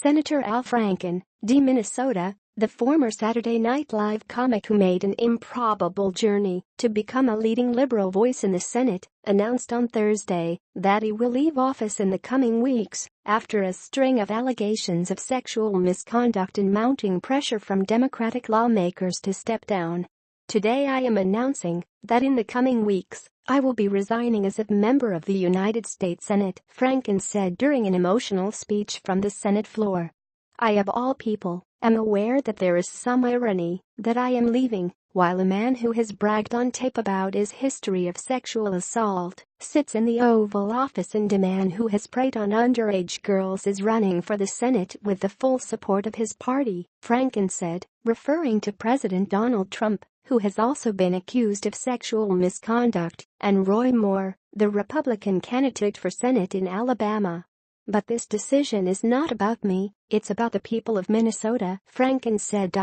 Senator Al Franken, D-Minnesota, the former Saturday Night Live comic who made an improbable journey to become a leading liberal voice in the Senate, announced on Thursday that he will leave office in the coming weeks after a string of allegations of sexual misconduct and mounting pressure from Democratic lawmakers to step down. "Today I am announcing that in the coming weeks, I will be resigning as a member of the United States Senate," Franken said during an emotional speech from the Senate floor. "I, of all people, am aware that there is some irony that I am leaving while a man who has bragged on tape about his history of sexual assault sits in the Oval Office and a man who has preyed on underage girls is running for the Senate with the full support of his party," Franken said, referring to President Donald Trump, who has also been accused of sexual misconduct, and Roy Moore, the Republican candidate for Senate in Alabama. "But this decision is not about me, it's about the people of Minnesota," Franken said.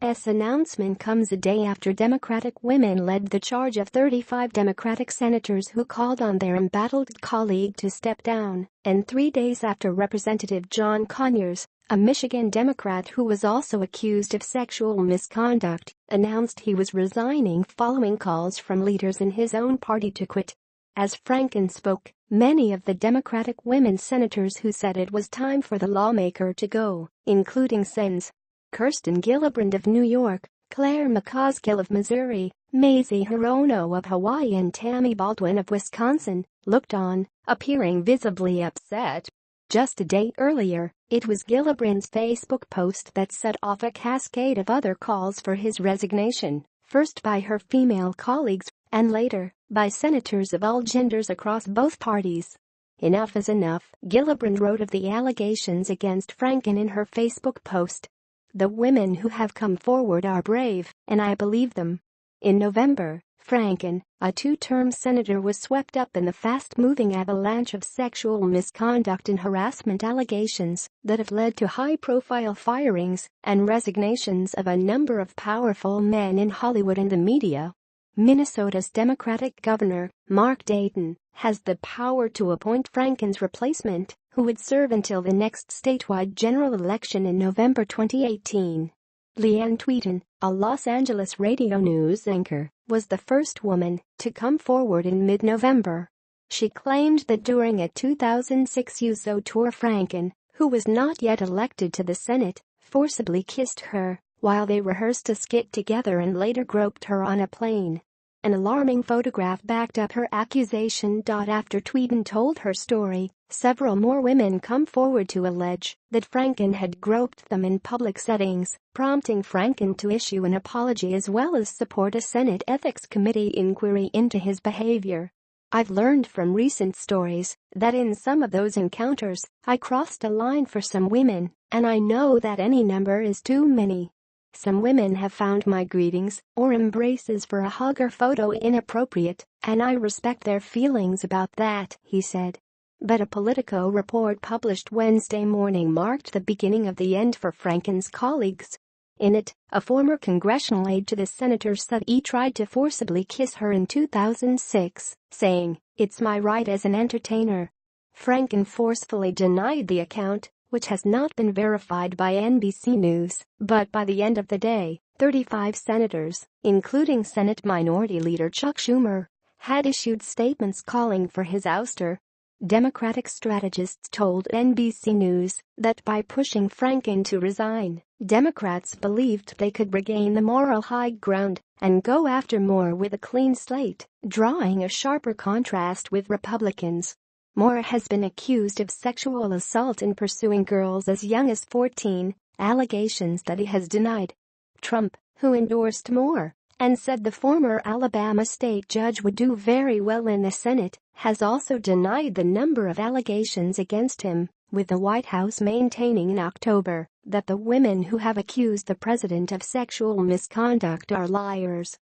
His announcement comes a day after Democratic women led the charge of 35 Democratic senators who called on their embattled colleague to step down, and 3 days after Representative John Conyers, a Michigan Democrat who was also accused of sexual misconduct, announced he was resigning following calls from leaders in his own party to quit. As Franken spoke, many of the Democratic women senators who said it was time for the lawmaker to go, including Sens. Kirsten Gillibrand of New York, Claire McCaskill of Missouri, Mazie Hirono of Hawaii and Tammy Baldwin of Wisconsin, looked on, appearing visibly upset. Just a day earlier, it was Gillibrand's Facebook post that set off a cascade of other calls for his resignation, first by her female colleagues, and later, by senators of all genders across both parties. "Enough is enough," Gillibrand wrote of the allegations against Franken in her Facebook post. "The women who have come forward are brave, and I believe them." In November, Franken, a two-term senator, was swept up in the fast-moving avalanche of sexual misconduct and harassment allegations that have led to high-profile firings and resignations of a number of powerful men in Hollywood and the media. Minnesota's Democratic governor, Mark Dayton, has the power to appoint Franken's replacement, who would serve until the next statewide general election in November 2018. Leanne Tweeden, a Los Angeles radio news anchor, was the first woman to come forward in mid-November. She claimed that during a 2006 USO tour, Franken, who was not yet elected to the Senate, forcibly kissed her while they rehearsed a skit together and later groped her on a plane. An alarming photograph backed up her accusation. After Tweeden told her story, several more women come forward to allege that Franken had groped them in public settings, prompting Franken to issue an apology as well as support a Senate Ethics Committee inquiry into his behavior. "I've learned from recent stories that in some of those encounters, I crossed a line for some women, and I know that any number is too many. Some women have found my greetings or embraces for a hug or photo inappropriate, and I respect their feelings about that," he said. But a Politico report published Wednesday morning marked the beginning of the end for Franken's colleagues. In it, a former congressional aide to the senator said he tried to forcibly kiss her in 2006, saying, "It's my right as an entertainer." Franken forcefully denied the account, which has not been verified by NBC News, but by the end of the day, 35 senators, including Senate Minority Leader Chuck Schumer, had issued statements calling for his ouster. Democratic strategists told NBC News that by pushing Franken to resign, Democrats believed they could regain the moral high ground and go after Moore with a clean slate, drawing a sharper contrast with Republicans. Moore has been accused of sexual assault in pursuing girls as young as 14, allegations that he has denied. Trump, who endorsed Moore and said the former Alabama state judge would do very well in the Senate, has also denied the number of allegations against him, with the White House maintaining in October that the women who have accused the president of sexual misconduct are liars.